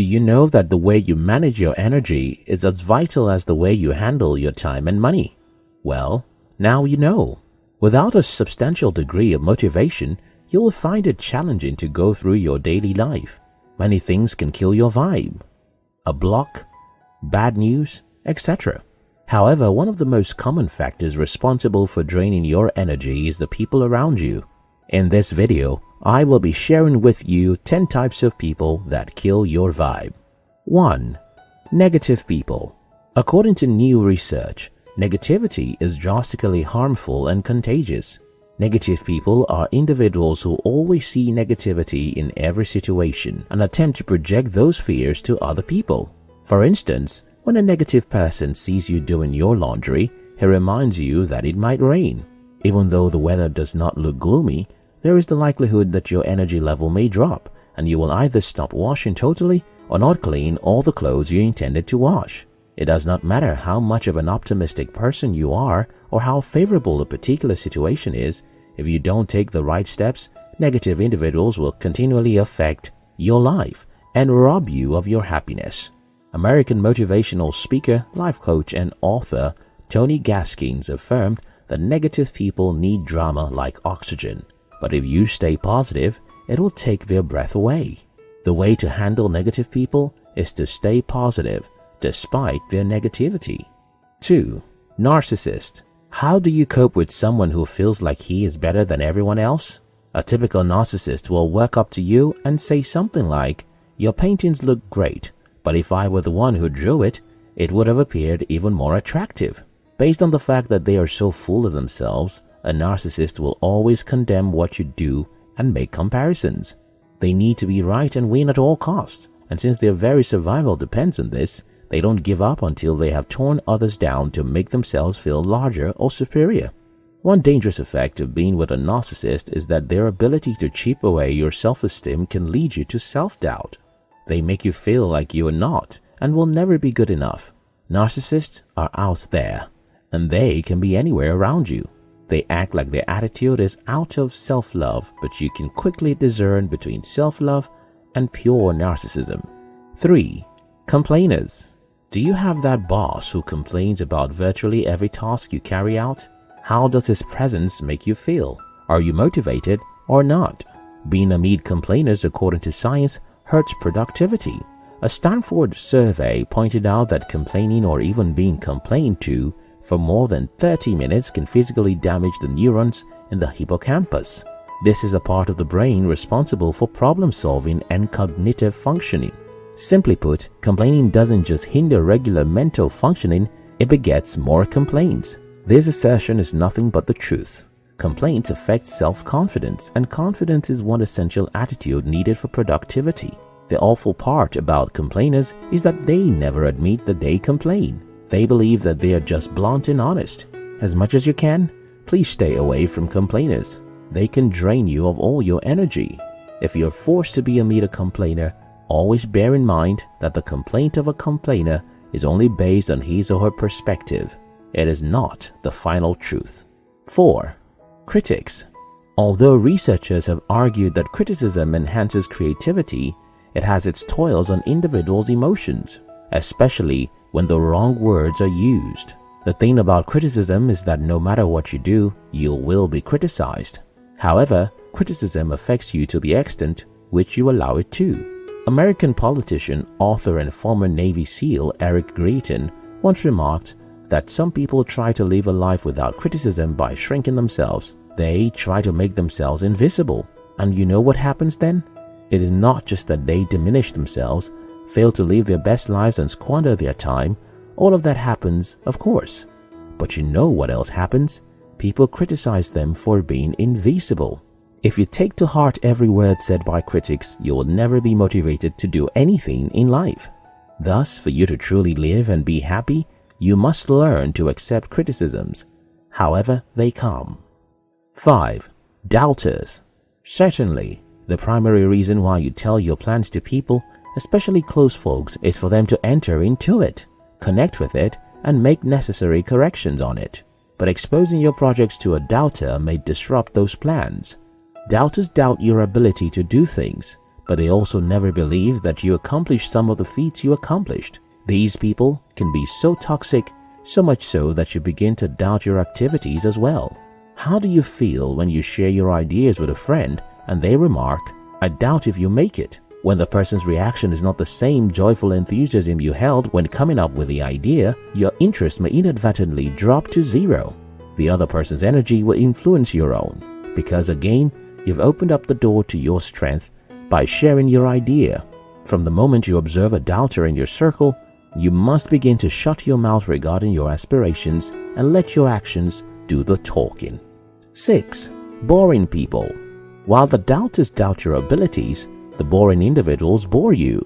you know that the way you manage your energy is as vital as the way you handle your time and money? Well, now you know. Without a substantial degree of motivation, you will find it challenging to go through your daily life. Many things can kill your vibe. A block, bad news, etc. However, one of the most common factors responsible for draining your energy is the people around you. In this video, I will be sharing with you 10 types of people that kill your vibe. 1. Negative people. According to new research, negativity is drastically harmful and contagious. Negative people are individuals who always see negativity in every situation and attempt to project those fears to other people. For instance, when a negative person sees you doing your laundry, he reminds you that it might rain. Even though the weather does not look gloomy, there is the likelihood that your energy level may drop and you will either stop washing totally or not clean all the clothes you intended to wash. It does not matter how much of an optimistic person you are or how favorable a particular situation is. If you don't take the right steps, negative individuals will continually affect your life and rob you of your happiness. American motivational speaker, life coach, and author Tony Gaskins affirmed that negative people need drama like oxygen, but if you stay positive, it will take their breath away. The way to handle negative people is to stay positive despite their negativity. 2. Narcissist. How do you cope with someone who feels like he is better than everyone else? A typical narcissist will walk up to you and say something like, "Your paintings look great, but if I were the one who drew it, it would have appeared even more attractive." Based on the fact that they are so full of themselves, a narcissist will always condemn what you do and make comparisons. They need to be right and win at all costs, and since their very survival depends on this, they don't give up until they have torn others down to make themselves feel larger or superior. One dangerous effect of being with a narcissist is that their ability to chip away your self-esteem can lead you to self-doubt. They make you feel like you are not and will never be good enough. Narcissists are out there, and they can be anywhere around you. They act like their attitude is out of self-love, but you can quickly discern between self-love and pure narcissism. 3. Complainers. Do you have that boss who complains about virtually every task you carry out? How does his presence make you feel? Are you motivated or not? Being amid complainers, according to science, hurts productivity. A Stanford survey pointed out that complaining or even being complained to for more than 30 minutes can physically damage the neurons in the hippocampus. This is a part of the brain responsible for problem solving and cognitive functioning. Simply put, complaining doesn't just hinder regular mental functioning, it begets more complaints. This assertion is nothing but the truth. Complaints affect self-confidence, and confidence is one essential attitude needed for productivity. The awful part about complainers is that they never admit that they complain. They believe that they are just blunt and honest. As much as you can, please stay away from complainers. They can drain you of all your energy. If you're forced to be amid a complainer, always bear in mind that the complaint of a complainer is only based on his or her perspective. It is not the final truth. 4. Critics. Although researchers have argued that criticism enhances creativity, it has its toils on individuals' emotions, especially when the wrong words are used. The thing about criticism is that no matter what you do, you will be criticized. However, criticism affects you to the extent which you allow it to. American politician, author, and former Navy SEAL Eric Greeton once remarked that some people try to live a life without criticism by shrinking themselves. They try to make themselves invisible. And you know what happens then? It is not just that they diminish themselves, fail to live their best lives, and squander their time. All of that happens, of course. But you know what else happens? People criticize them for being invisible. If you take to heart every word said by critics, you will never be motivated to do anything in life. Thus, for you to truly live and be happy, you must learn to accept criticisms, however they come. 5. Doubters. Certainly, the primary reason why you tell your plans to people, especially close folks, is for them to enter into it, connect with it, and make necessary corrections on it. But exposing your projects to a doubter may disrupt those plans. Doubters doubt your ability to do things, but they also never believe that you accomplished some of the feats you accomplished. These people can be so toxic, so much so that you begin to doubt your activities as well. How do you feel when you share your ideas with a friend and they remark, "I doubt if you make it," when the person's reaction is not the same joyful enthusiasm you held when coming up with the idea? Your interest may inadvertently drop to zero. The other person's energy will influence your own, because again, you've opened up the door to your strength by sharing your idea. From the moment you observe a doubter in your circle, you must begin to shut your mouth regarding your aspirations and let your actions do the talking. 6. Boring people. While the doubters doubt your abilities, the boring individuals bore you.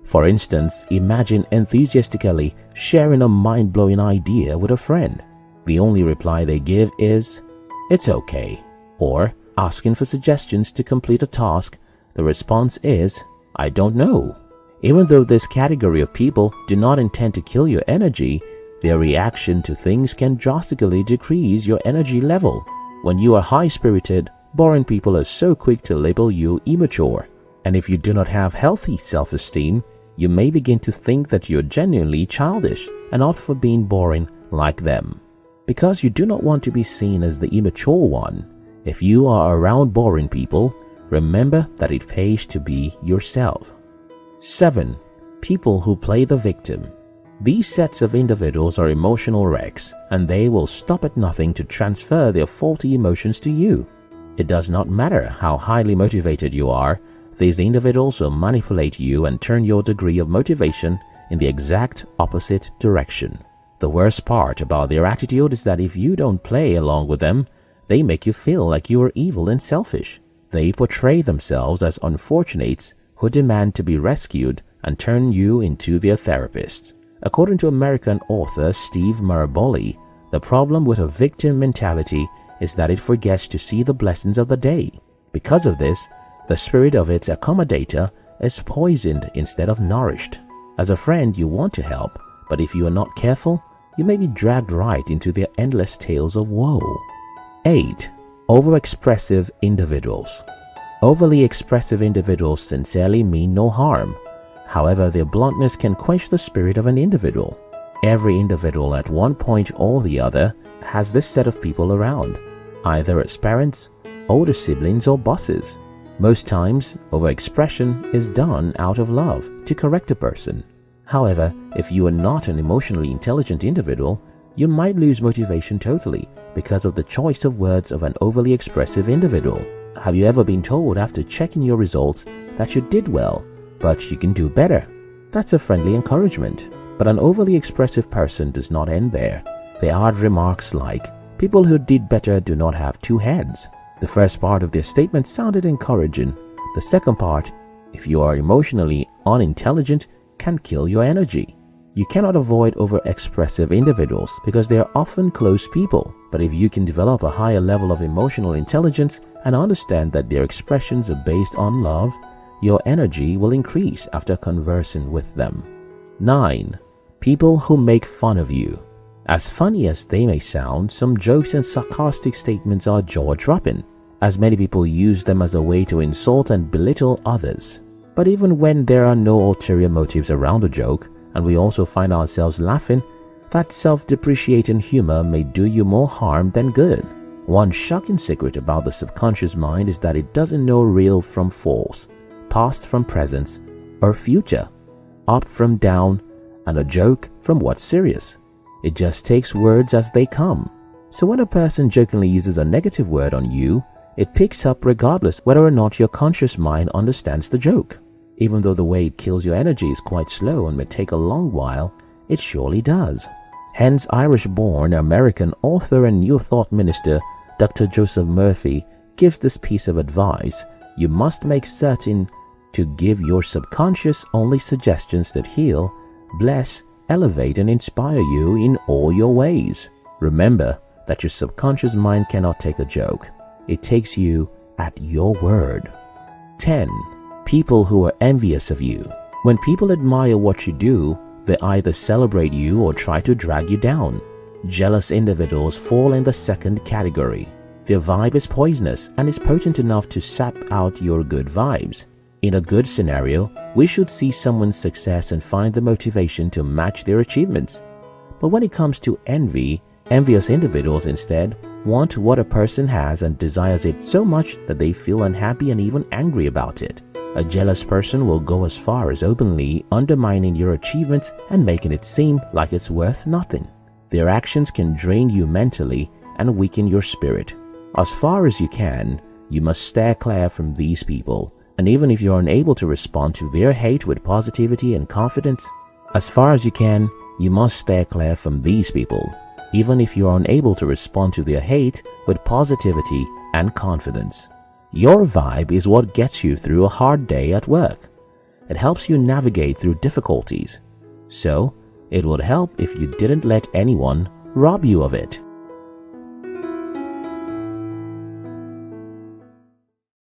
For instance, imagine enthusiastically sharing a mind-blowing idea with a friend. The only reply they give is, "It's okay," or asking for suggestions to complete a task, the response is, "I don't know." Even though this category of people do not intend to kill your energy, their reaction to things can drastically decrease your energy level. When you are high-spirited, boring people are so quick to label you immature. And if you do not have healthy self-esteem, you may begin to think that you're genuinely childish and opt for being boring like them. Because you do not want to be seen as the immature one, if you are around boring people, remember that it pays to be yourself. 7. People who play the victim. These sets of individuals are emotional wrecks, and they will stop at nothing to transfer their faulty emotions to you. It does not matter how highly motivated you are, these individuals will manipulate you and turn your degree of motivation in the exact opposite direction. The worst part about their attitude is that if you don't play along with them, they make you feel like you are evil and selfish. They portray themselves as unfortunates who demand to be rescued and turn you into their therapist. According to American author Steve Maraboli, the problem with a victim mentality is that it forgets to see the blessings of the day. Because of this, the spirit of its accommodator is poisoned instead of nourished. As a friend, you want to help, but if you are not careful, you may be dragged right into their endless tales of woe. 8. Overexpressive individuals. Overly expressive individuals sincerely mean no harm. However, their bluntness can quench the spirit of an individual. Every individual at one point or the other has this set of people around, either as parents, older siblings, or bosses. Most times, overexpression is done out of love to correct a person. However, if you are not an emotionally intelligent individual, you might lose motivation totally because of the choice of words of an overly expressive individual. Have you ever been told after checking your results that you did well, but you can do better? That's a friendly encouragement. But an overly expressive person does not end there. They add remarks like, "People who did better do not have two heads." The first part of their statement sounded encouraging. The second part, "If you are emotionally unintelligent, can kill your energy." You cannot avoid overexpressive individuals because they are often close people. But if you can develop a higher level of emotional intelligence and understand that their expressions are based on love, your energy will increase after conversing with them. 9. People who make fun of you. As funny as they may sound, some jokes and sarcastic statements are jaw-dropping, as many people use them as a way to insult and belittle others. But even when there are no ulterior motives around a joke, and we also find ourselves laughing, that self-depreciating humor may do you more harm than good. One shocking secret about the subconscious mind is that it doesn't know real from false, past from present, or future, up from down, and a joke from what's serious. It just takes words as they come. So when a person jokingly uses a negative word on you, it picks up regardless whether or not your conscious mind understands the joke. Even though the way it kills your energy is quite slow and may take a long while, it surely does. Hence, Irish-born American author and New Thought minister Dr. Joseph Murphy gives this piece of advice: you must make certain to give your subconscious only suggestions that heal, bless, elevate, and inspire you in all your ways. Remember that your subconscious mind cannot take a joke. It takes you at your word. 10. People who are envious of you. When people admire what you do, they either celebrate you or try to drag you down. Jealous individuals fall in the second category. Their vibe is poisonous and is potent enough to sap out your good vibes. In a good scenario, we should see someone's success and find the motivation to match their achievements. But when it comes to envy, envious individuals instead want what a person has and desires it so much that they feel unhappy and even angry about it. A jealous person will go as far as openly undermining your achievements and making it seem like it's worth nothing. Their actions can drain you mentally and weaken your spirit. As far as you can, you must steer clear from these people. And even if you're unable to respond to their hate with positivity and confidence, as far as you can, you must steer clear from these people. Even if you're unable to respond to their hate with positivity and confidence. Your vibe is what gets you through a hard day at work. It helps you navigate through difficulties. So, it would help if you didn't let anyone rob you of it.